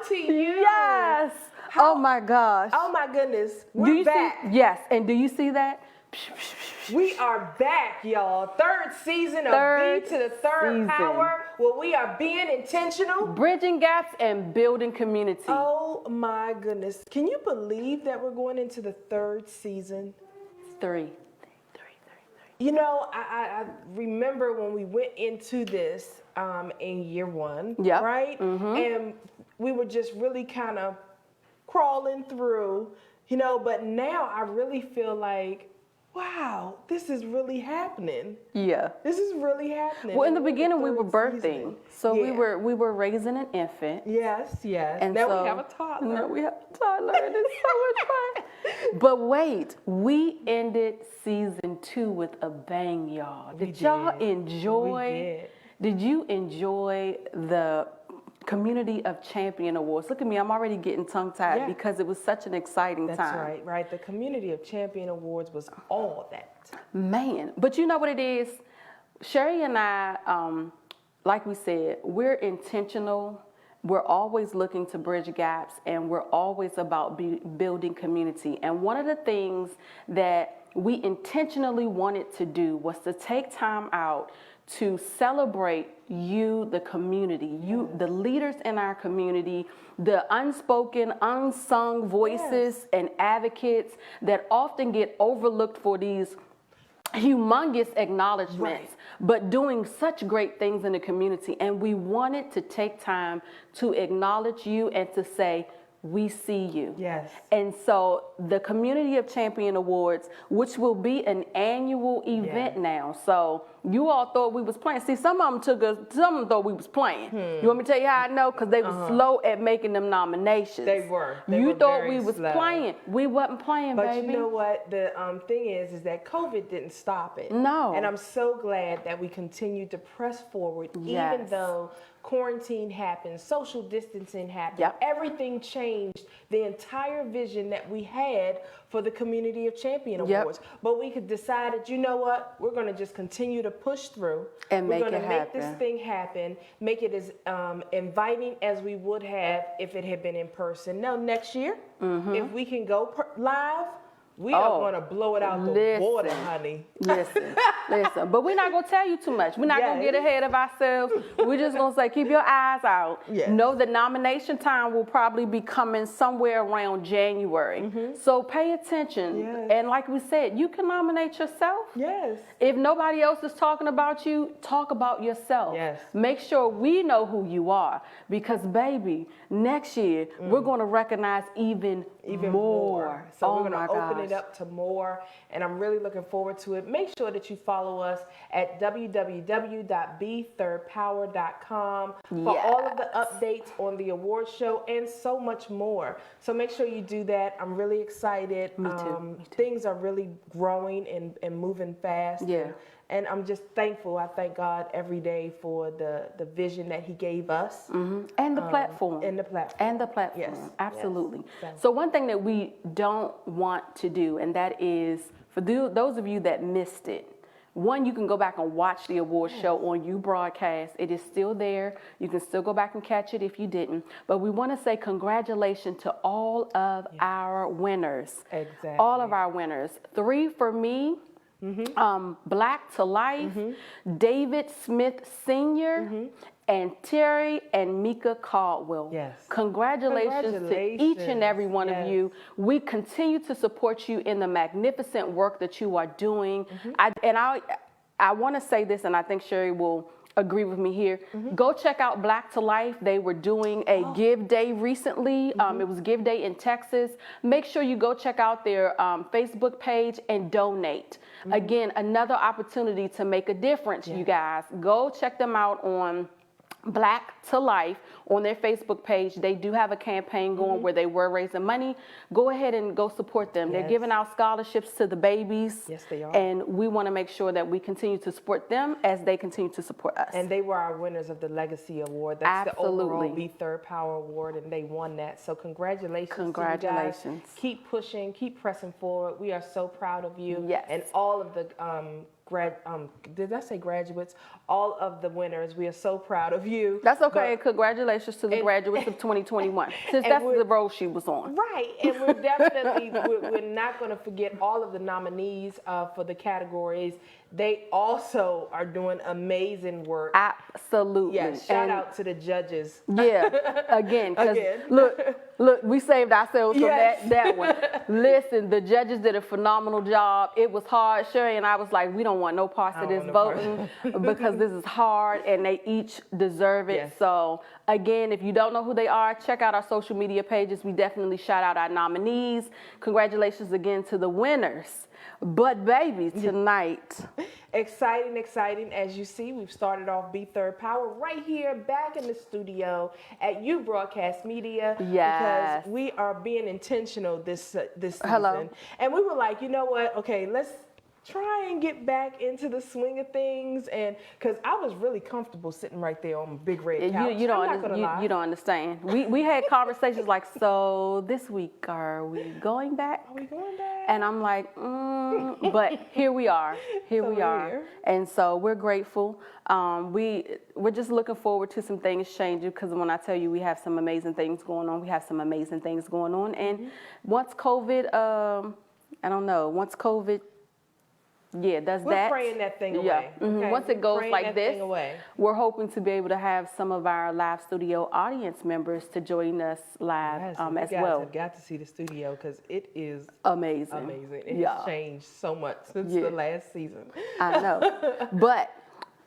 to you. Yes. Oh my gosh. Oh my goodness. We're back. Yes. And do you see that? We are back, y'all. Third season of B3rdPower, where we are being intentional, bridging gaps and building community. Oh my goodness. Can you believe that we're going into the third season? Three. You know, I remember when we went into this in year one, right? And we were just really kind of crawling through, you know, but now I really feel like, wow, this is really happening. Yeah. This is really happening. Well, in the beginning we were birthing. Season. So we were raising an infant. Yes. And now we have a toddler. Now we have a toddler and it's so much fun. But wait, we ended season 2 with a bang, y'all. Did y'all enjoy? Did you enjoy the Community of Champion Awards? Look at me, I'm already getting tongue-tied because it was such an exciting time. That's right. The Community of Champion Awards was all that. Man, but you know what it is? Sherri and I, like we said, we're intentional. We're always looking to bridge gaps, and we're always about building community. And one of the things that we intentionally wanted to do was to take time out to celebrate you, the community, the leaders in our community, the unspoken, unsung voices and advocates that often get overlooked for these humongous acknowledgments, but doing such great things in the community. And we wanted to take time to acknowledge you and to say, we see you. Yes. And so the Community of Champion Awards, which will be an annual event now. So you all thought we was playing. See, some of them thought we was playing. You want me to tell you how I know? Because they were slow at making them nominations. They were. You thought we was playing. We wasn't playing, baby. But you know what? The thing is that COVID didn't stop it. No. And I'm so glad that we continued to press forward, even though quarantine happened, social distancing happened, everything changed the entire vision that we had for the Community of Champion Awards. But we could decide that, you know what, we're going to just continue to push through. And we're going to make this thing happen, make it as inviting as we would have if it had been in person. Now, next year, if we can go live, we are going to blow it out the water, honey. Listen. But we're not going to tell you too much. We're not going to get ahead of ourselves. We're just going to say, keep your eyes out. Know the nomination time will probably be coming somewhere around January. So pay attention. And like we said, you can nominate yourself. If nobody else is talking about you, talk about yourself. Make sure we know who you are. Because, baby, next year, we're going to recognize even more. So we're going to open it up to more, and I'm really looking forward to it. Make sure that you follow us at www.B3rdPower.com for all of the updates on the award show and so much more. So make sure you do that. I'm really excited. Me too. Things are really growing and moving fast. And I'm just thankful. I thank God every day for the vision that He gave us. And the platform. And the platform. Absolutely. So one thing that we don't want to do, and that is, for those of you that missed it, one, you can go back and watch the award show on YouBroadcast. It is still there. You can still go back and catch it if you didn't. But we want to say congratulations to all of our winners. All of our winners. 3 for me. Black to Life, David Smith Sr., and Terry and Mika Caldwell. Congratulations to each and every one of you. We continue to support you in the magnificent work that you are doing. I want to say this, and I think Sherri will agree with me here. Go check out Black to Life. They were doing a Give Day recently. It was Give Day in Texas. Make sure you go check out their Facebook page and donate. Again, another opportunity to make a difference, you guys. Go check them out on Black to Life on their Facebook page. They do have a campaign going where they were raising money. Go ahead and go support them. They're giving out scholarships to the babies. They are. And we want to make sure that we continue to support them as they continue to support us. And they were our winners of the Legacy Award. That's the overall B3rdPower Award, and they won that. So congratulations. To you guys. Keep pushing, keep pressing forward. We are so proud of you. And all of the did I say graduates? All of the winners. We are so proud of you. That's okay. Congratulations to the graduates of 2021, since that's the role she was on. Right, and we're definitely, we're not going to forget all of the nominees for the categories. They also are doing amazing work. Absolutely. Yes, shout out to the judges. Yeah, again, because look, we saved ourselves from that one. Listen, the judges did a phenomenal job. It was hard. Sherri and I was like, we don't want no parts of this voting because this is hard, and they each deserve it. Yes. So again, if you don't know who they are, check out our social media pages. We definitely shout out our nominees. Congratulations again to the winners. But baby, tonight. Exciting. As you see, we've started off B3rdPower right here back in the studio at U Broadcast Media. Yes. Because we are being intentional this season. Hello. And we were like, you know what? Okay, let's try and get back into the swing of things, and because I was really comfortable sitting right there on the big red couch. You don't understand. We had conversations like, so this week, are we going back? Are we going back? And I'm like, but here we are. Here we are. And so we're grateful. We're just looking forward to some things changing, because when I tell you we have some amazing things going on, we have some amazing things going on. And once COVID, once COVID, we're praying that thing away. Yeah. Mm-hmm. Okay? Once it goes like this, we're hoping to be able to have some of our live studio audience members to join us live as well. You guys have got to see the studio, because it is amazing. It has changed so much since the last season. I know. But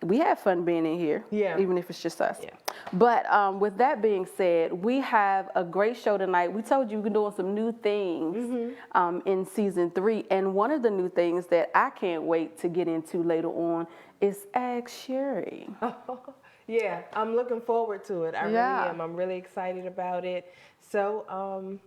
we have fun being in here, even if it's just us. Yeah. But with that being said, we have a great show tonight. We told you we're doing some new things in season 3, and one of the new things that I can't wait to get into later on is Ask Sherri. Yeah, I'm looking forward to it. I really am. I'm really excited about it. So,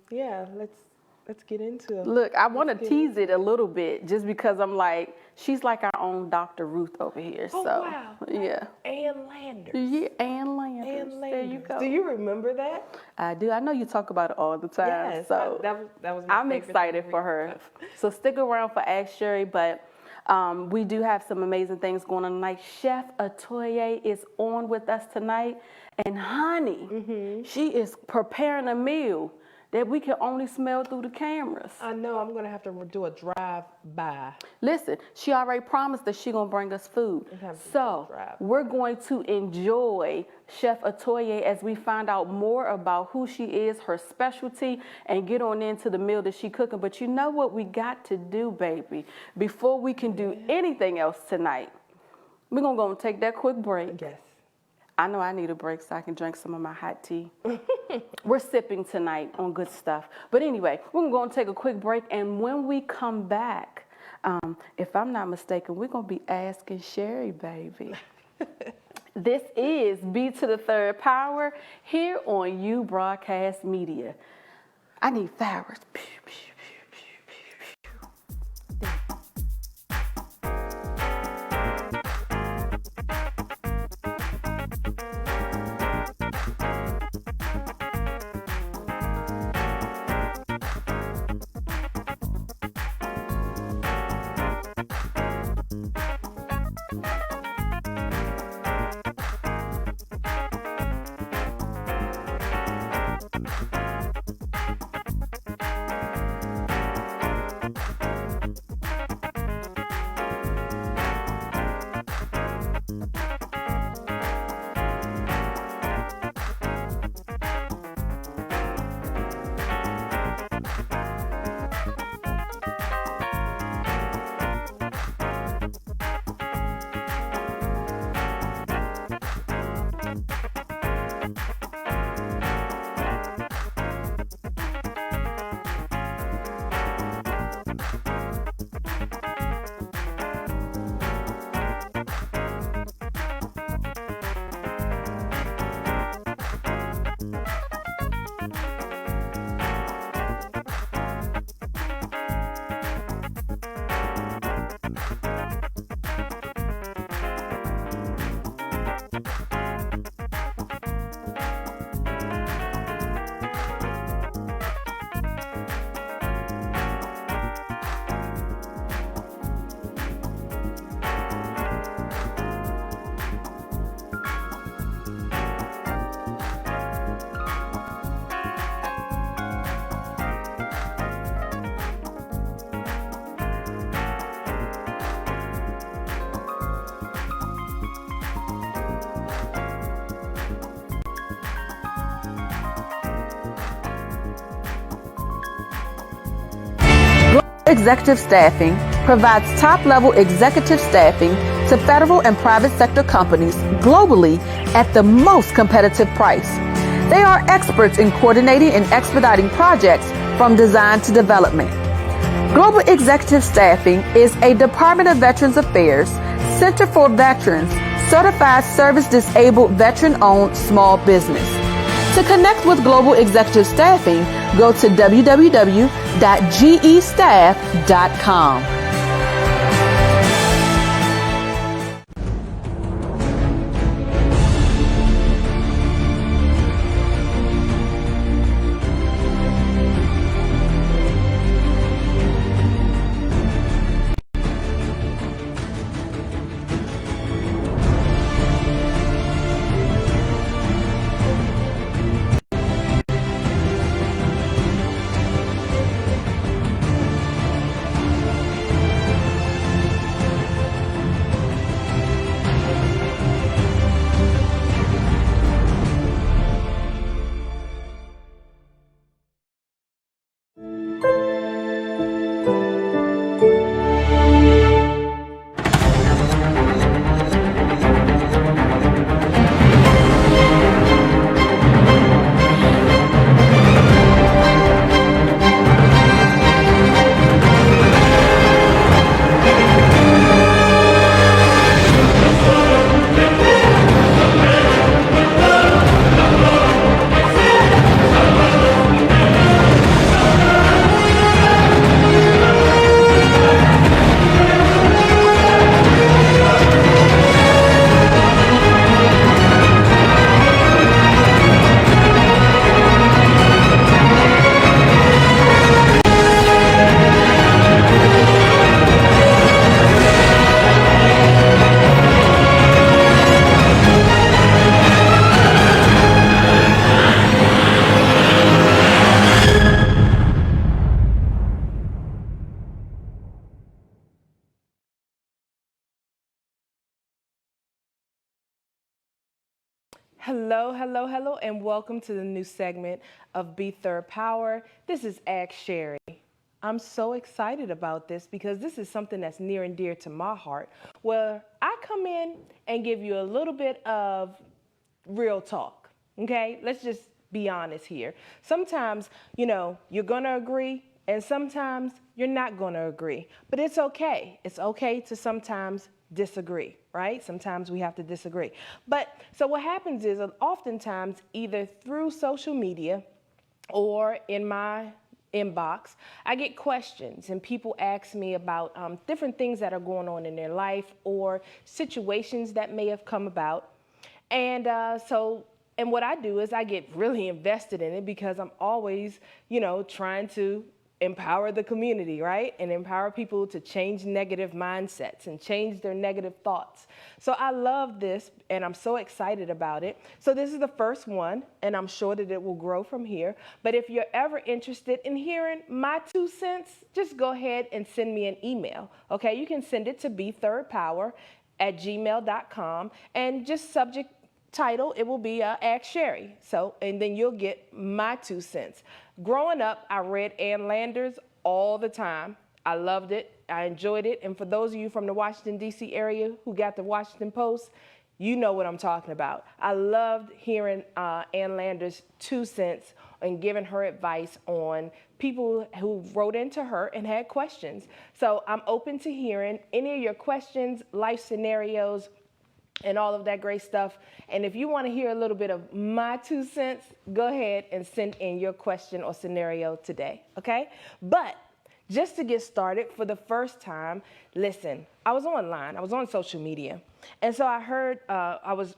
let's get into it. Look, I want to tease it a little bit, just because I'm like, she's like our own Dr. Ruth over here. Oh, so, wow. Yeah. Ann Landers. Yeah, Ann Landers. Ann Landers. There you go. Do you remember that? I do. I know you talk about it all the time. Yes, so that was my I'm excited for her. So stick around for Ask Sherri, but we do have some amazing things going on tonight. Chef Atoye is on with us tonight. And honey, she is preparing a meal that we can only smell through the cameras. I know. I'm going to have to do a drive-by. Listen, she already promised that she's going to bring us food. So we're going to enjoy Chef Atoye as we find out more about who she is, her specialty, and get on into the meal that she's cooking. But you know what we got to do, baby? Before we can do anything else tonight, we're going to go and take that quick break. Yes. I know I need a break so I can drink some of my hot tea. We're sipping tonight on good stuff. But anyway, we're going to go and take a quick break. And when we come back, if I'm not mistaken, we're going to be asking Sherri, baby. This is B3rdPower here on U Broadcast Media. I need flowers. Executive Staffing provides top-level executive staffing to federal and private sector companies globally at the most competitive price. They are experts in coordinating and expediting projects from design to development. Global Executive Staffing is a Department of Veterans Affairs, Center for Veterans, certified service-disabled veteran-owned small business. To connect with Global Executive Staffing, go to www.gestaff.com. Hello, hello, hello, and welcome to the new segment of B3rdPower. This is Ask Sherri. I'm so excited about this because this is something that's near and dear to my heart, where I come in and give you a little bit of real talk, okay? Let's just be honest here. Sometimes, you're gonna agree, and sometimes you're not gonna agree, but it's okay. It's okay to sometimes disagree, right? Sometimes we have to disagree. But so what happens is oftentimes either through social media or in my inbox, I get questions and people ask me about different things that are going on in their life or situations that may have come about. And and what I do is I get really invested in it because I'm always, trying to empower the community, right? And empower people to change negative mindsets and change their negative thoughts. So I love this and I'm so excited about it. So this is the first one and I'm sure that it will grow from here. But if you're ever interested in hearing my 2 cents, just go ahead and send me an email, okay? You can send it to B3rdPower@gmail.com and just subject title, it will be Ask Sherri. So, and then you'll get my 2 cents. Growing up, I read Ann Landers all the time. I loved it. I enjoyed it. And for those of you from the Washington, D.C. area who got the Washington Post, you know what I'm talking about. I loved hearing Ann Landers' 2 cents and giving her advice on people who wrote into her and had questions. So I'm open to hearing any of your questions, life scenarios, and all of that great stuff. And if you want to hear a little bit of my 2 cents, go ahead and send in your question or scenario today, okay? But just to get started, for the first time, listen, I was online, I was on social media, and so I was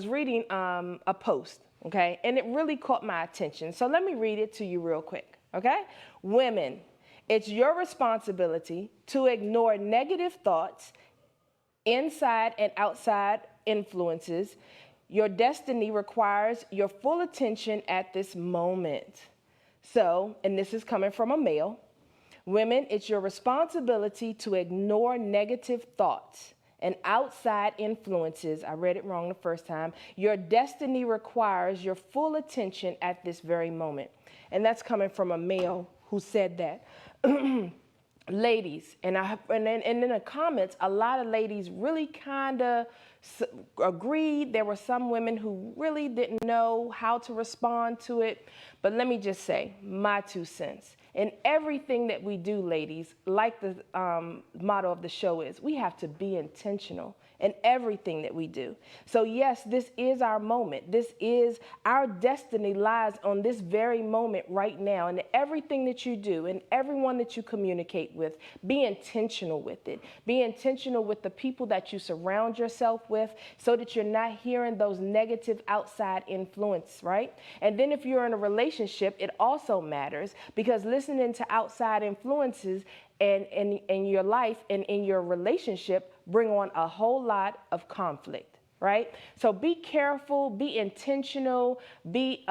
reading a post, okay? And it really caught my attention. So let me read it to you real quick, okay? Women, it's your responsibility to ignore negative thoughts, inside and outside influences. Your destiny requires your full attention at this moment. So, and this is coming from a male, women, it's your responsibility to ignore negative thoughts and outside influences. I read it wrong the first time. Your destiny requires your full attention at this very moment. And that's coming from a male who said that. ladies, and then in the comments, a lot of ladies really kind of agreed. There were some women who really didn't know how to respond to it. But let me just say my 2 cents. In everything that we do, ladies, like the motto of the show is, we have to be intentional in everything that we do. So yes, this is our moment. This is our destiny lies on this very moment right now. And everything that you do and everyone that you communicate with, be intentional with it. Be intentional with the people that you surround yourself with so that you're not hearing those negative outside influence, right? And then if you're in a relationship, it also matters, because listening to outside influences and in your life and in your relationship bring on a whole lot of conflict, right? So be careful, be intentional, be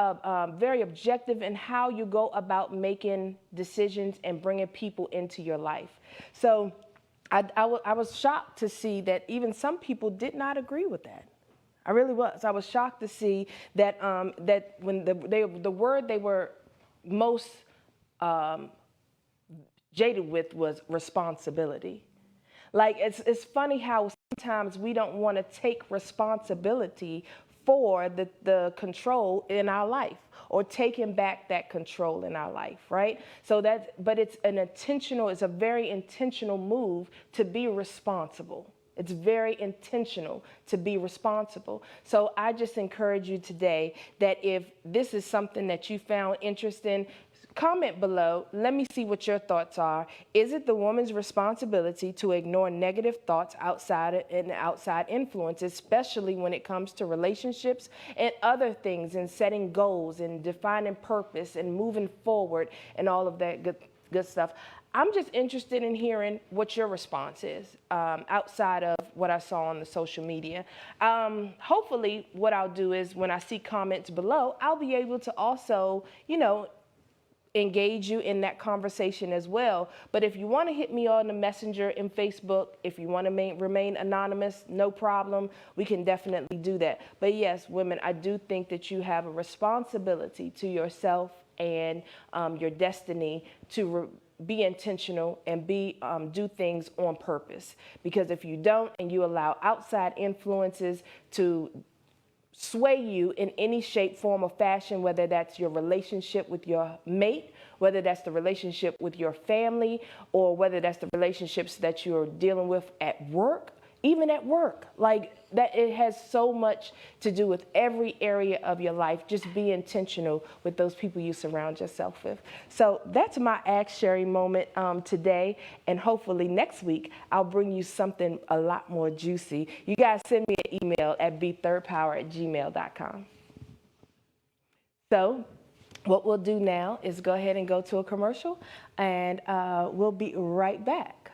very objective in how you go about making decisions and bringing people into your life. So I was shocked to see that even some people did not agree with that. I really was. I was shocked to see that that when the word they were most jaded with was responsibility. Like, it's funny how sometimes we don't want to take responsibility for the control in our life, or taking back that control in our life, right? So but it's a very intentional move to be responsible. It's very intentional to be responsible. So I just encourage you today that if this is something that you found interesting, comment below. Let me see what your thoughts are. Is it the woman's responsibility to ignore negative thoughts outside influence, especially when it comes to relationships and other things, and setting goals and defining purpose and moving forward and all of that good stuff? I'm just interested in hearing what your response is outside of what I saw on the social media. Hopefully what I'll do is when I see comments below, I'll be able to also, engage you in that conversation as well. But if you want to hit me on the Messenger in Facebook, if you want to remain anonymous, no problem. We can definitely do that. But yes, women, I do think that you have a responsibility to yourself and your destiny to be intentional and do things on purpose. Because if you don't, and you allow outside influences to sway you in any shape, form, or fashion, whether that's your relationship with your mate, whether that's the relationship with your family, or whether that's the relationships that you're dealing with at work, even at work, like that, it has so much to do with every area of your life. Just be intentional with those people you surround yourself with. So that's my Ask Sherri moment today, and hopefully next week I'll bring you something a lot more juicy. You guys send me an email at B3rdPower@gmail.com. So what we'll do now is go ahead and go to a commercial, and we'll be right back.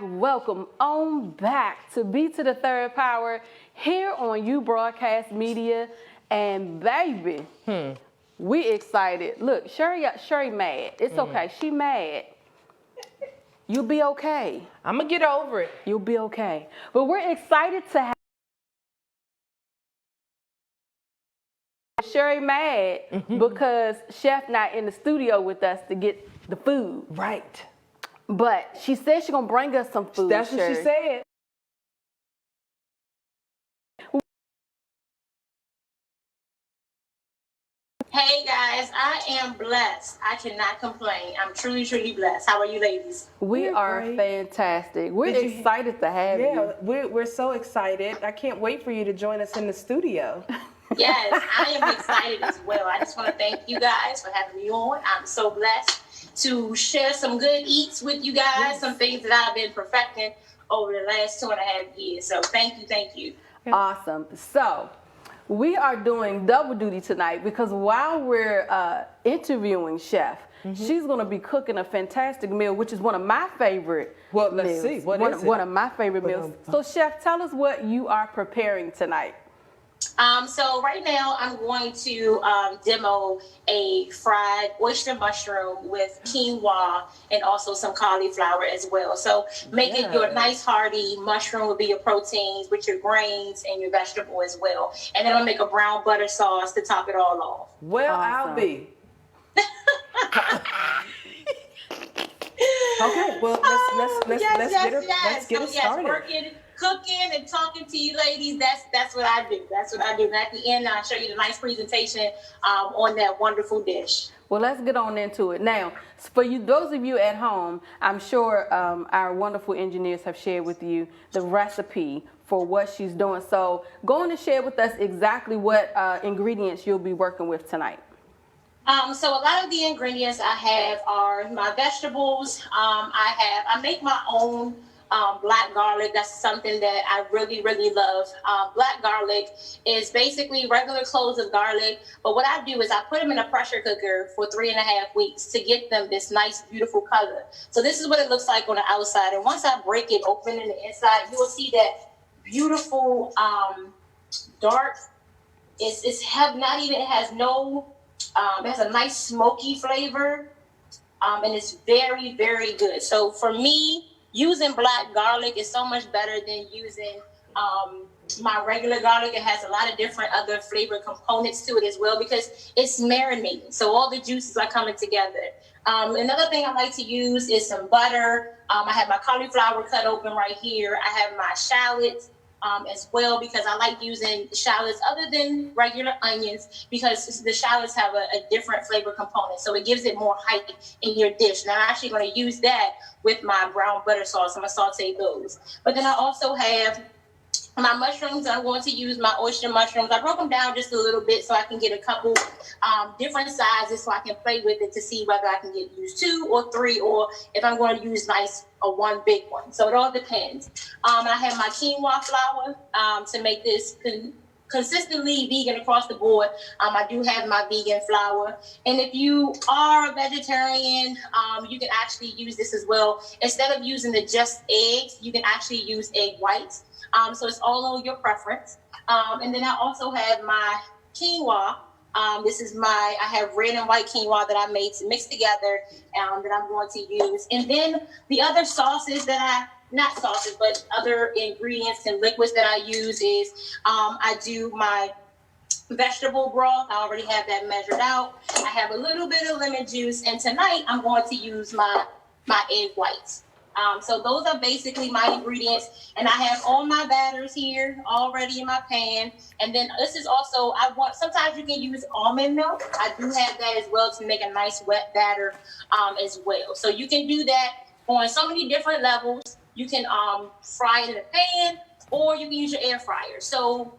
Welcome on back to B3rdPower here on You Broadcast Media. And baby, we excited. Look, Sherri mad. It's okay. She mad. You'll be okay. I'm going to get over it. You'll be okay. But we're excited to have Sherri mad because Chef not in the studio with us to get the food. Right. But she said she's going to bring us some food. That's what she said. Hey guys, I am blessed. I cannot complain. I'm truly, truly blessed. How are you ladies? We're great. Fantastic. We're excited to have you. Yeah, we're so excited. I can't wait for you to join us in the studio. Yes, I am excited as well. I just want to thank you guys for having me on. I'm so blessed to share some good eats with you guys, some things that I've been perfecting over the last 2.5 years. So thank you. Awesome. So we are doing double duty tonight because while we're interviewing Chef, she's going to be cooking a fantastic meal, which is one of my favorite meals. Let's see. What is it? One of my favorite meals. So Chef, tell us what you are preparing tonight. So right now I'm going to demo a fried oyster mushroom with quinoa and also some cauliflower as well. So make it your nice hearty mushroom will be your proteins with your grains and your vegetable as well. And then I'll make a brown butter sauce to top it all off. Well, awesome. I'll be. Okay, well let's get it started. Cooking and talking to you ladies, that's what I do. And at the end, I'll show you the nice presentation on that wonderful dish. Well, let's get on into it. Now, for you, those of you at home, I'm sure our wonderful engineers have shared with you the recipe for what she's doing. So go on and share with us exactly what ingredients you'll be working with tonight. So a lot of the ingredients I have are my vegetables. I make my own black garlic. That's something that I really, really love. Black garlic is basically regular cloves of garlic, but what I do is I put them in a pressure cooker for 3.5 weeks to get them this nice, beautiful color. So this is what it looks like on the outside, and once I break it open in the inside, you will see that beautiful dark. It has a nice smoky flavor, and it's very, very good. So for me, using black garlic is so much better than using my regular garlic. It has a lot of different other flavor components to it as well because it's marinating. So all the juices are coming together. Another thing I like to use is some butter. I have my cauliflower cut open right here. I have my shallots. as well, because I like using shallots other than regular onions, because the shallots have a different flavor component. So it gives it more height in your dish. And I'm actually going to use that with my brown butter sauce. I'm going to saute those. But then I also have my mushrooms. I'm going to use my oyster mushrooms. I broke them down just a little bit so I can get a couple different sizes so I can play with it to see whether I can use 2 or 3, or if I'm going to use one big one. So it all depends. I have my quinoa flour to make this consistently vegan across the board. I do have my vegan flour. And if you are a vegetarian, you can actually use this as well. Instead of using the just eggs, you can actually use egg whites. So it's all on your preference. And then I also have my quinoa. I have red and white quinoa that I made to mix together that I'm going to use. And then the other sauces but other ingredients and liquids that I use is I do my vegetable broth. I already have that measured out. I have a little bit of lemon juice. And tonight I'm going to use my egg whites. So those are basically my ingredients, and I have all my batters here already in my pan. And then this is also, sometimes you can use almond milk. I do have that as well to make a nice wet batter as well. So you can do that on so many different levels. You can fry it in a pan, or you can use your air fryer. So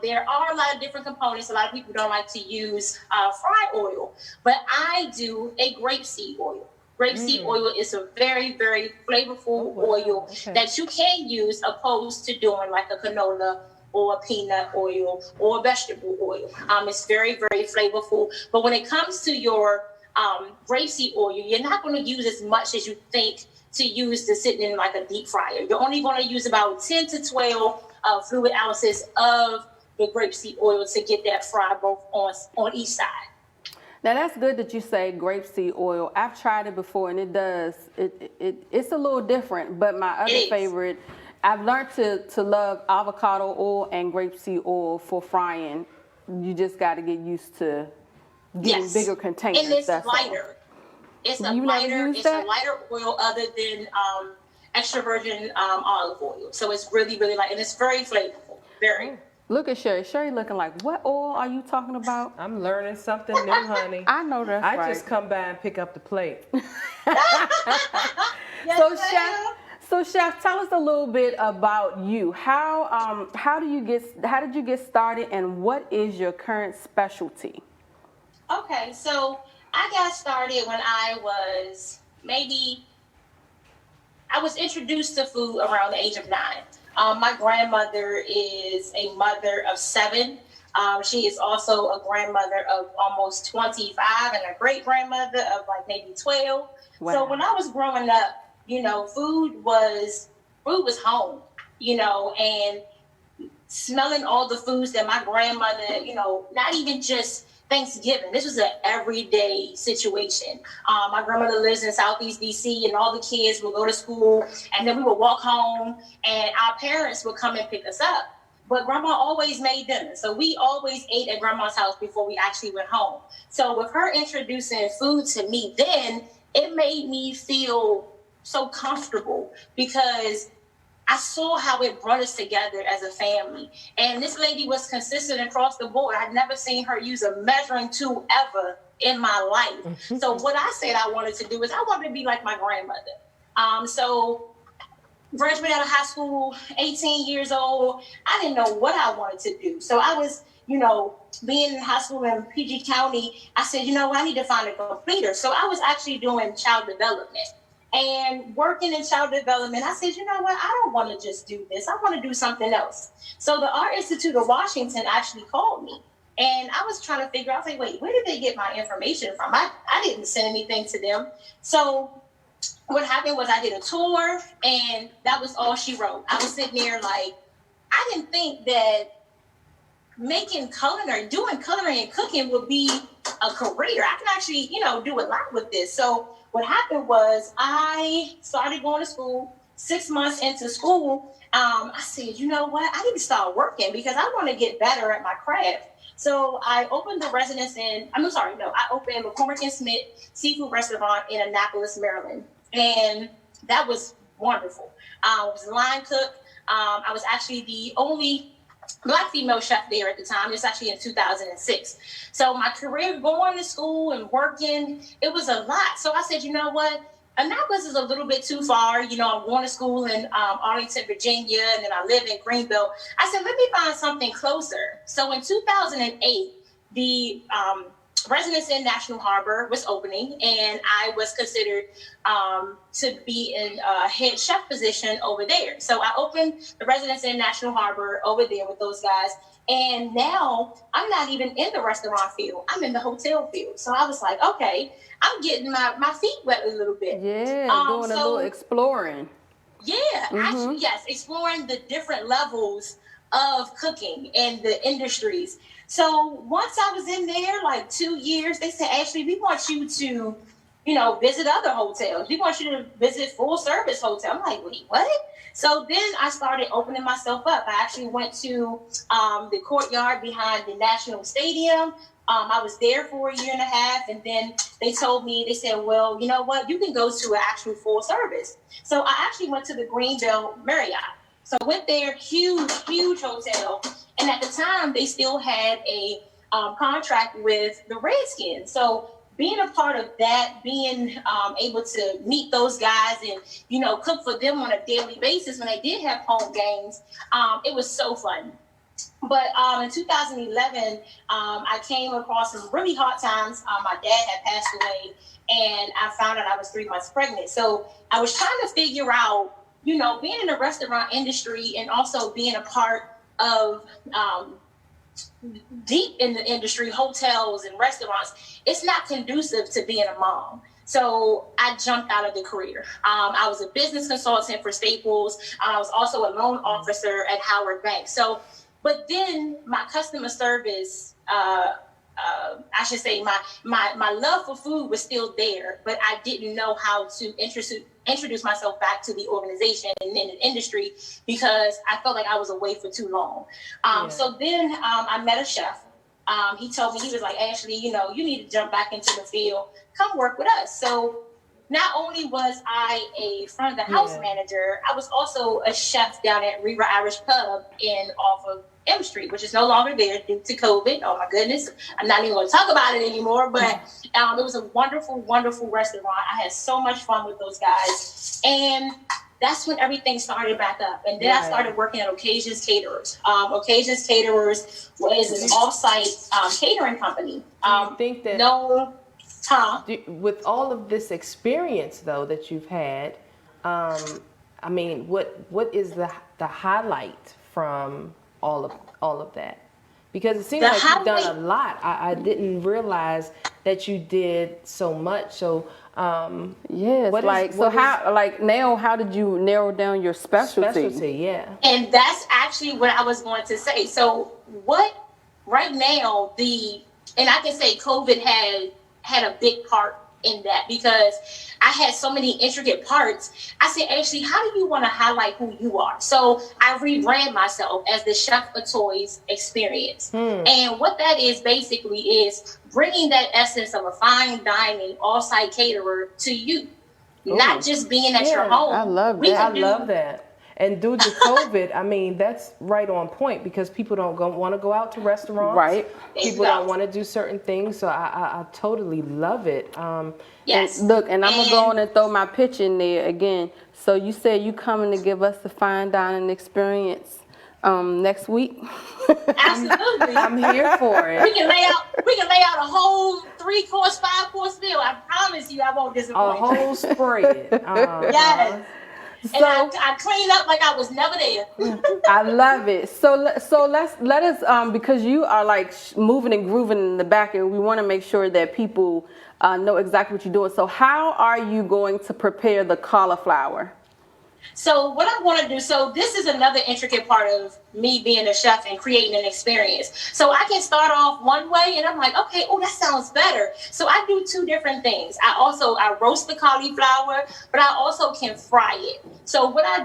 there are a lot of different components. A lot of people don't like to use fry oil, but I do a grapeseed oil. Grapeseed oil is a very, very flavorful oil that you can use opposed to doing like a canola or a peanut oil or vegetable oil. It's very, very flavorful. But when it comes to your grapeseed oil, you're not going to use as much as you think to use to sit in like a deep fryer. You're only going to use about 10 to 12 fluid ounces of the grapeseed oil to get that fry both on each side. Now that's good that you say grapeseed oil. I've tried it before, and it's a little different. But my other favorite, I've learned to love avocado oil and grapeseed oil for frying. You just got to get used to getting bigger containers. And it's lighter. It's a lighter oil other than extra virgin olive oil. So it's really, really light, and it's very flavorful. Very. Look at Sherri. Sherri looking like, what oil are you talking about? I'm learning something new, honey. I know that's right. I just come by and pick up the plate. So Chef, tell us a little bit about you. How did you get started, and what is your current specialty? Okay, so I got started when I was introduced to food around the age of 9. My grandmother is a mother of 7. She is also a grandmother of almost 25 and a great-grandmother of like maybe 12. Wow. So when I was growing up, food was home, and smelling all the foods that my grandmother, not even just Thanksgiving. This was an everyday situation. My grandmother lives in Southeast DC, and all the kids would go to school, and then we would walk home, and our parents would come and pick us up. But Grandma always made dinner, so we always ate at Grandma's house before we actually went home. So with her introducing food to me then, it made me feel so comfortable because I saw how it brought us together as a family. And this lady was consistent across the board. I'd never seen her use a measuring tool ever in my life. So what I said I wanted to do is I wanted to be like my grandmother. So graduated out of high school, 18 years old. I didn't know what I wanted to do. So I was, being in high school in PG County, I said, I need to find a completer. So I was actually doing child development. And working in child development, I said, I don't want to just do this. I want to do something else. So the Art Institute of Washington actually called me. And I was trying to figure out, wait, where did they get my information from? I didn't send anything to them. So what happened was I did a tour, and that was all she wrote. I was sitting there like, I didn't think that doing culinary and cooking would be a career. I can actually, do a lot with this. So what happened was I started going to school. 6 months into school, I said, I need to start working because I want to get better at my craft. So I opened the residence I opened McCormick & Smith Seafood Restaurant in Annapolis, Maryland. And that was wonderful. I was a line cook. I was actually the only Black female chef there at the time. It was actually in 2006. So my career going to school and working, it was a lot. So I said, you know what? Annapolis is a little bit too far. You know, I'm going to school in Arlington, Virginia, and then I live in Greenville. I said, let me find something closer. So in 2008, the Residence Inn National Harbor was opening, and I was considered to be in a head chef position over there. So I opened the Residence Inn National Harbor over there with those guys. And now I'm not even in the restaurant field. I'm in the hotel field. So I was like, okay, I'm getting my feet wet a little bit. Yeah, doing a little exploring. Yeah, actually, yes, exploring the different levels of cooking and the industries. So once I was in there, like 2 years, they said, Ashley, we want you to, visit other hotels. We want you to visit full service hotel. I'm like, wait, what? So then I started opening myself up. I actually went to the courtyard behind the National Stadium. I was there for a year and a half, and then they said, well, you know what? You can go to an actual full service. So I actually went to the Greenville Marriott. So I went there, huge, huge hotel. And at the time, they still had a contract with the Redskins. So being a part of that, being able to meet those guys and, cook for them on a daily basis when they did have home games, it was so fun. But in 2011, I came across some really hard times. My dad had passed away, and I found out I was 3 months pregnant. So I was trying to figure out, being in the restaurant industry and also being a part of deep in the industry, hotels and restaurants, it's not conducive to being a mom. So I jumped out of the career. I was a business consultant for Staples. I was also a loan officer at Howard Bank. So, but then my customer service, I should say my love for food was still there, but I didn't know how to introduce myself back to the organization and in the industry because I felt like I was away for too long. So then I met a chef. He told me, he was like, Ashley, you need to jump back into the field. Come work with us. So not only was I a front of the house manager, I was also a chef down at Riva Irish Pub off of M Street, which is no longer there due to COVID. Oh my goodness. I'm not even going to talk about it anymore, but it was a wonderful, wonderful restaurant. I had so much fun with those guys. And that's when everything started back up. And then I started working at Occasions Caterers. Occasions Caterers was an off-site catering company. Do you think that with all of this experience, though, that you've had, I mean, what is the highlight from all of that? Because it seems like you've done a lot. I didn't realize that you did so much. So how did you narrow down your specialty? And that's actually what I was going to say. So right now, and I can say COVID had a big part in that because I had so many intricate parts. I said, Ashley, how do you want to highlight who you are? So I rebrand myself as the Chef Atoye's experience. And what that is basically is bringing that essence of a fine dining off-site caterer to you. Not just being at your home. I love that. And due to COVID, I mean, that's right on point because people don't want to go out to restaurants. Right. People don't want to do certain things. So I totally love it. Yes. And look, and I'm going to go on and throw my pitch in there again. So you said you coming to give us the fine dining experience next week? Absolutely. I'm here for it. We can lay out a whole 3-course, 5-course meal. I promise you I won't disappoint. A whole spread. Yes. And I cleaned up like I was never there. I love it. So let us because you are like moving and grooving in the back, and we want to make sure that people know exactly what you're doing. So how are you going to prepare the cauliflower? So what I want to do, so this is another intricate part of me being a chef and creating an experience. So I can start off one way and I'm like, okay, that sounds better. So I do 2 different things. I roast the cauliflower, but I also can fry it. So what I'm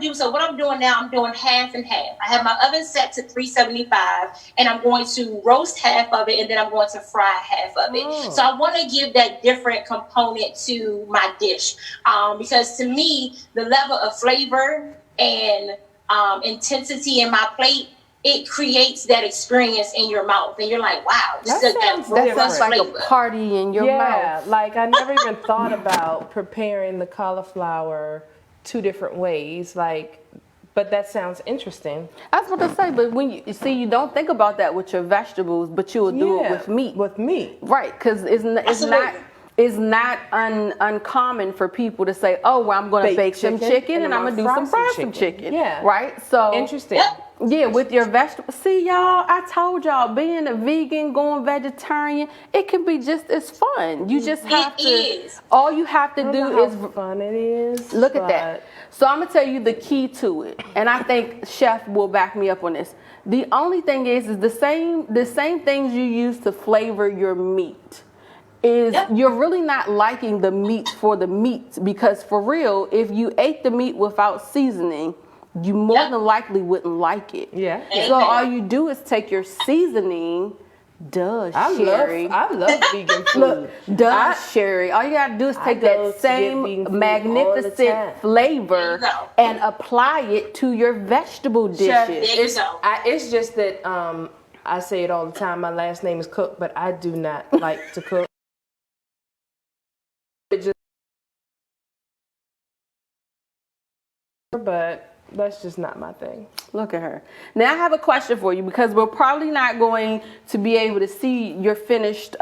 doing now, I'm doing half and half. I have my oven set to 375 and I'm going to roast half of it and then I'm going to fry half of it. So I want to give that different component to my dish because to me, the level of flavor and intensity in my plate, it creates that experience in your mouth, and you're like, wow, That sounds like a party in your mouth. Yeah, like I never even thought about preparing the cauliflower 2 different ways. Like, but that sounds interesting. I was about to say, but when you see, you don't think about that with your vegetables, but you'll do it with meat. With meat, right? Because it's not uncommon for people to say, oh, well, I'm going to bake some chicken and I'm going to do some fried chicken. Yeah. Right? So interesting. Yep. Yeah, with your vegetables. See, y'all, I told y'all, being a vegan, going vegetarian, it can be just as fun. You just have all you have to do is fun it is. Look at that. So I'm gonna tell you the key to it, and I think Chef will back me up on this. The only thing is the same things you use to flavor your meat. You're really not liking the meat for the meat, because for real, if you ate the meat without seasoning, you more than likely wouldn't like it. Yeah. So all you do is take your seasoning. Sherri. I love vegan food. Sherri. All you gotta do is take that same magnificent flavor and apply it to your vegetable dishes. It's just that I say it all the time. My last name is Cook, but I do not like to cook. But that's just not my thing. Look at her. Now I have a question for you, because we're probably not going to be able to see your finished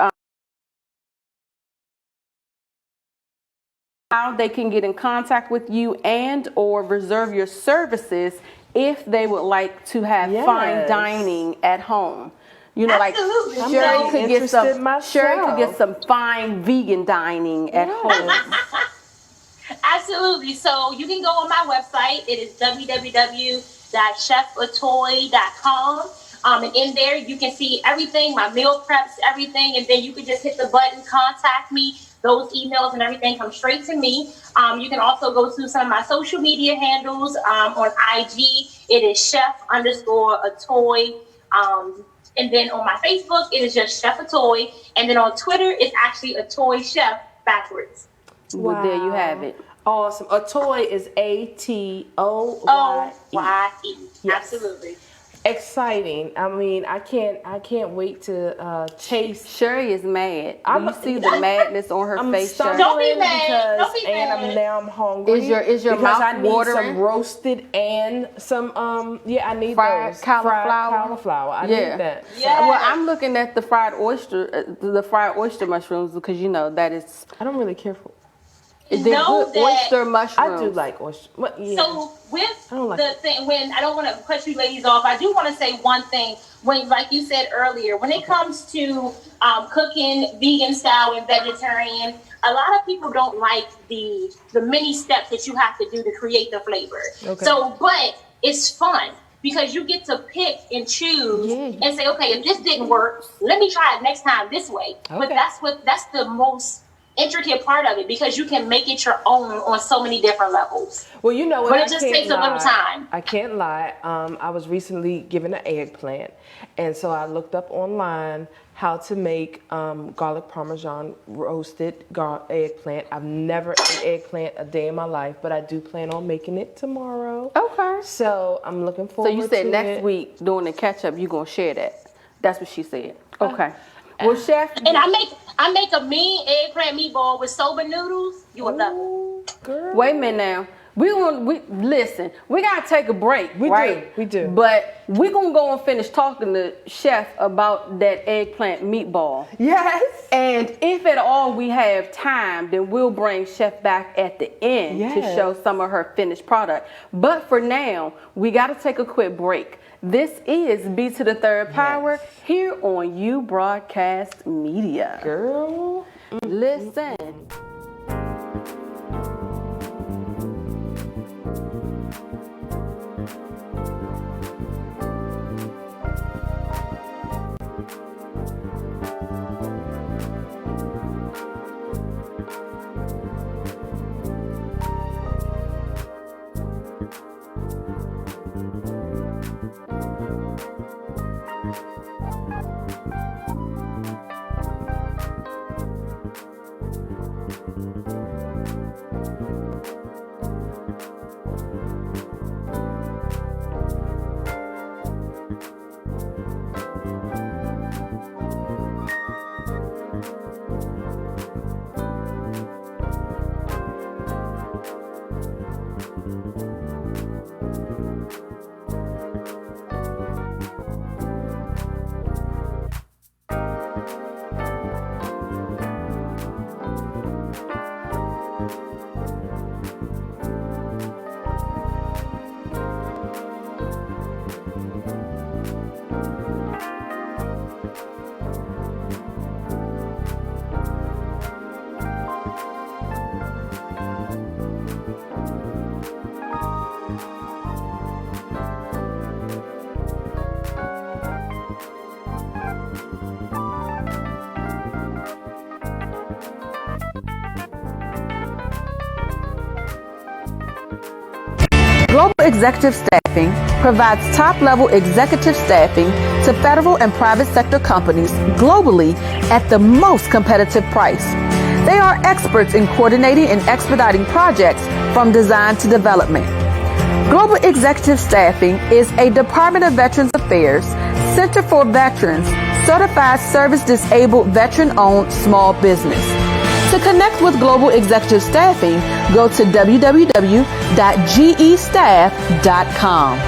how they can get in contact with you and or reserve your services if they would like to have fine dining at home. You know, absolutely. like Sherri could get some fine vegan dining at home. Absolutely. So you can go on my website. It is www.chefatoye.com. And in there, you can see everything, my meal preps, everything. And then you can just hit the button, contact me. Those emails and everything come straight to me. You can also go to some of my social media handles. On IG, it is chef_Atoye. And then on my Facebook, it is just Chef Atoye. And then on Twitter, it's actually Atoye Chef backwards. Wow. Well, there you have it. Awesome. Atoye is ATOYE. Yes. Absolutely. Exciting. I mean, I can't wait to taste. Sherri is mad. You see the madness on her face, Sherri? Don't be mad. Don't be mad. Now I'm hungry. Is your mouth I need watering? some roasted and some I need fried those cauliflower. Fried cauliflower. I need that. Yeah. Well, I'm looking at the fried oyster mushrooms, because that is. I don't really care for. Oyster mushrooms. I do like oyster. So with the thing, when I don't want to cut you ladies off, I do want to say one thing. When, like you said earlier, when it comes to cooking vegan style and vegetarian, a lot of people don't like the many steps that you have to do to create the flavor. Okay. So, but it's fun, because you get to pick and choose and say, okay, if this didn't work, let me try it next time this way. Okay. But that's the most intricate part of it, because you can make it your own on so many different levels. Well, you know what? But it just takes a little time. I can't lie. I was recently given an eggplant, and so I looked up online how to make garlic parmesan roasted eggplant. I've never ate eggplant a day in my life, but I do plan on making it tomorrow. Okay. So I'm looking forward to it. So you said next week during the catch up, you're gonna share that. That's what she said. Okay. Well, Chef. And I make a mean eggplant meatball with soba noodles. You will love it. Girl. Wait a minute now. Listen. We gotta take a break. We do. But we're gonna go and finish talking to Chef about that eggplant meatball. Yes. And if at all we have time, then we'll bring Chef back at the end to show some of her finished product. But for now, we gotta take a quick break. This is B3rdPower here on You Broadcast Media. Girl. Listen. Global Executive Staffing provides top-level executive staffing to federal and private sector companies globally at the most competitive price. They are experts in coordinating and expediting projects from design to development. Global Executive Staffing is a Department of Veterans Affairs, Center for Veterans, certified service-disabled veteran-owned small business. To connect with Global Executive Staffing, go to www.gestaff.com.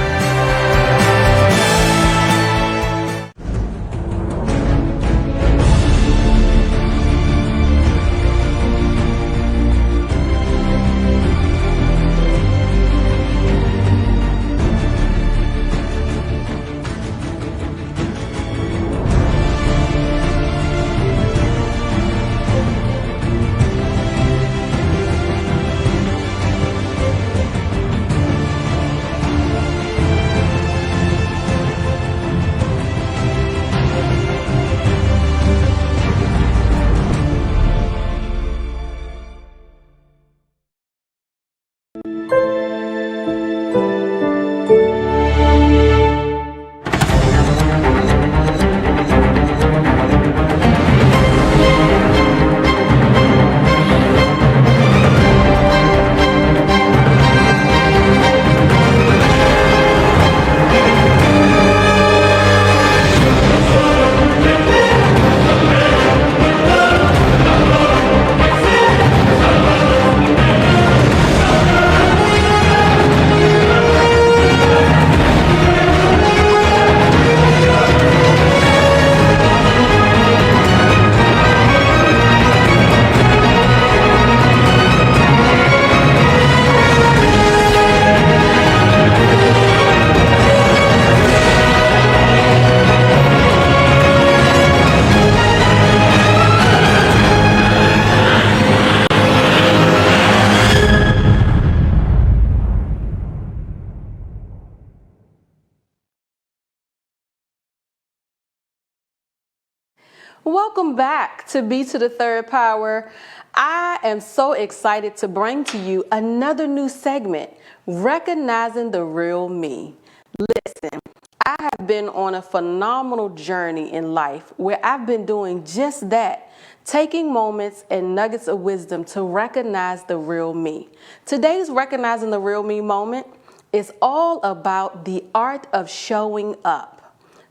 Welcome back to B3rdPower. I am so excited to bring to you another new segment, Recognizing the Real Me. Listen, I have been on a phenomenal journey in life where I've been doing just that, taking moments and nuggets of wisdom to recognize the real me. Today's Recognizing the Real Me moment is all about the art of showing up.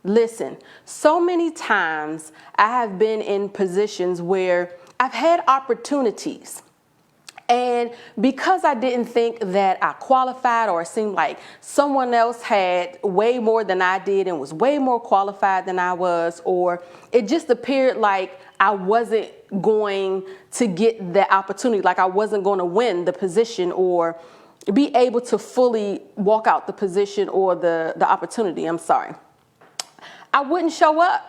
Listen, so many times I have been in positions where I've had opportunities, and because I didn't think that I qualified, or it seemed like someone else had way more than I did and was way more qualified than I was, or it just appeared like I wasn't going to get the opportunity, like I wasn't going to win the position or be able to fully walk out the position or the opportunity, I wouldn't show up.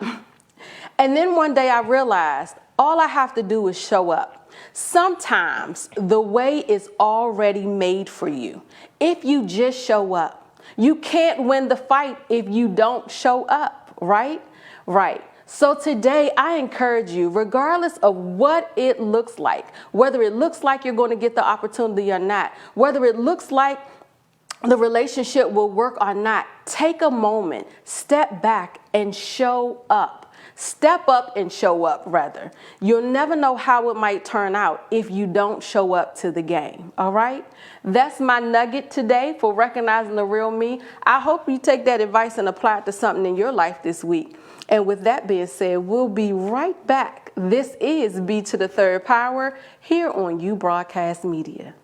And then one day I realized all I have to do is show up. Sometimes the way is already made for you. If you just show up, you can't win the fight if you don't show up, right? Right. So today I encourage you, regardless of what it looks like, whether it looks like you're going to get the opportunity or not, whether it looks like the relationship will work or not, take a moment, step back and show up. Step up and show up, rather. You'll never know how it might turn out if you don't show up to the game, all right? That's my nugget today for recognizing the real me. I hope you take that advice and apply it to something in your life this week. And with that being said, we'll be right back. This is B to the Third Power here on You Broadcast Media.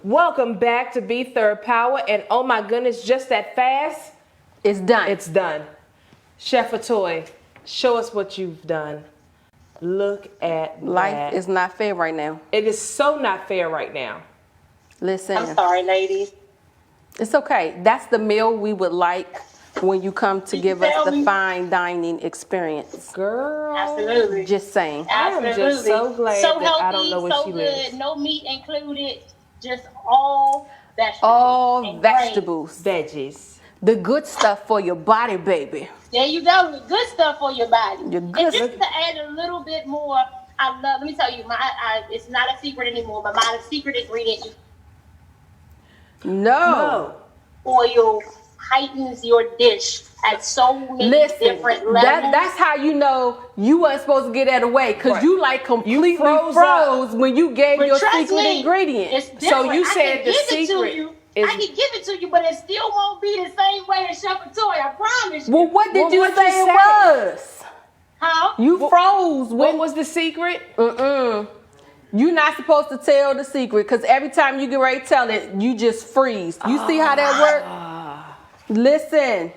Welcome back to B3rdPower, and oh my goodness, just that fast, It's done. it's done. Chef Atoye, show us what you've done. Look at Life that. is not fair right now. It is so not fair right now. Listen. I'm sorry, ladies. It's okay. That's the meal we would like when you come to give us the fine dining experience. Girl. Absolutely. Just saying. I am just so glad so that healthy, I don't know where so she good. lives. No meat included. Just all vegetables. All and vegetables. Veggies. The good stuff for your body, baby. There you go. The good stuff for your body. Your good And just to add a little bit more, let me tell you, it's not a secret anymore, but my secret ingredient is No. oil heightens your dish at so many different levels. That's how you know you weren't supposed to get that away, because Right. you like completely froze when you gave But your trust secret me, ingredient. It's different. So you said I can the give it secret to you. is- I can give it to you, but it still won't be the same way as Chef Atoye, I promise you. Well, what did you what'd say you it say? was? Huh? You froze. What was the secret? You're not supposed to tell the secret, because every time you get ready to tell it, you just freeze. You see how that works? Listen.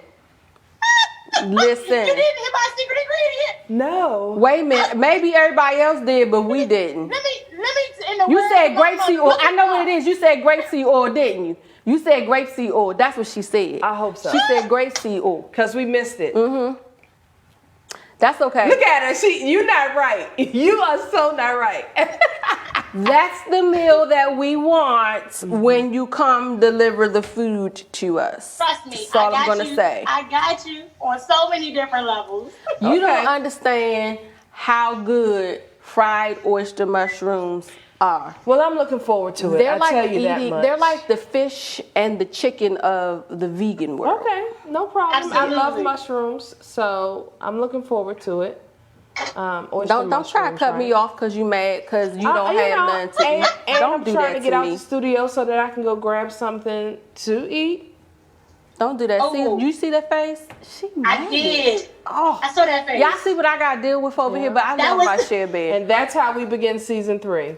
You didn't hear my secret ingredient? No. Wait a minute. Maybe everybody else did, but we didn't. Let me the You world said am I grapeseed oil. looking I know for? what it is. You said grapeseed oil, didn't you? You said grapeseed oil. That's what she said. I hope so. She said grapeseed oil. Because we missed it. That's okay. Look at her. You're not right. You are so not right. That's the meal that we want when you come deliver the food to us. Trust me. That's all I'm going to say. I got you on so many different levels. You don't understand how good fried oyster mushrooms are. Well, I'm looking forward to it. I'll tell you that much. They're like the fish and the chicken of the vegan world. Okay, no problem. Absolutely. I love mushrooms, so I'm looking forward to it. Don't try to cut me off because you mad because you don't have none to eat. And Don't I'm do trying that to get to out me. the studio so that I can go grab something to eat. Don't do that. Oh. See, you see that face? She mad. I did. Oh, I saw that face. y'all see what I got to deal with over here, but I love my share bed. And that's how we begin season 3.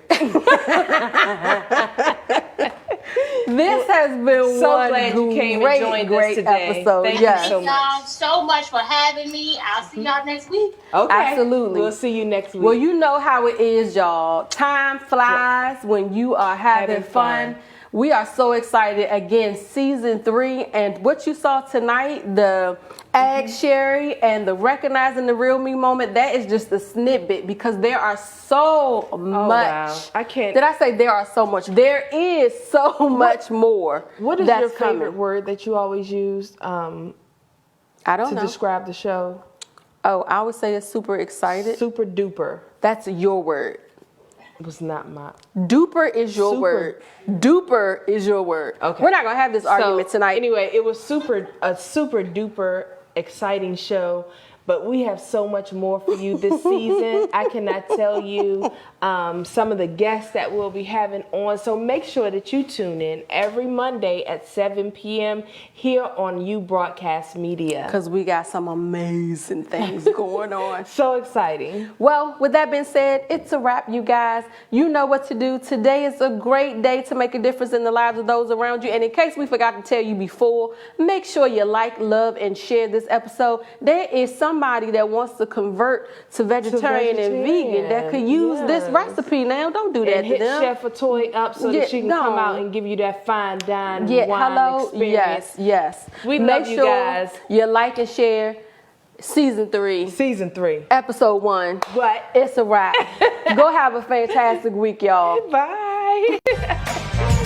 This has been So one glad you came and joined us great today. episode. Thank you Yes. so much. Y'all so much for having me. I'll see y'all next week. Okay. Absolutely. We'll see you next week. Well, you know how it is, y'all. Time flies when you are having fun. We are so excited. Again, season 3. And what you saw tonight, the Ask Sherri and the Recognizing the Real Me moment, that is just a snippet because there are so much. Wow. I can't. Did I say there are so much? There is so much more. What is that's your favorite coming. word that you always use I don't to know. describe the show? Oh, I would say it's super excited. Super duper That's your word. was not my. Duper is your word. Duper is your word. Okay. We're not gonna have this argument tonight. Anyway, it was a super duper exciting show, but we have so much more for you this season. I cannot tell you some of the guests that we'll be having on. So make sure that you tune in every Monday at 7 p.m. here on You Broadcast Media. Because we got some amazing things going on. So exciting. Well, with that being said, it's a wrap, you guys. You know what to do. Today is a great day to make a difference in the lives of those around you. And in case we forgot to tell you before, make sure you like, love, and share this episode. There is somebody that wants to convert to vegetarian and vegan that could use this recipe now. Don't do that And to hit them. Chef Atoye up so that she can come out and give you that fine dine wine experience. Yes. We Make love you sure guys. you like and share season 3. Season 3. Episode 1. What? It's a wrap. Go have a fantastic week, y'all. Bye.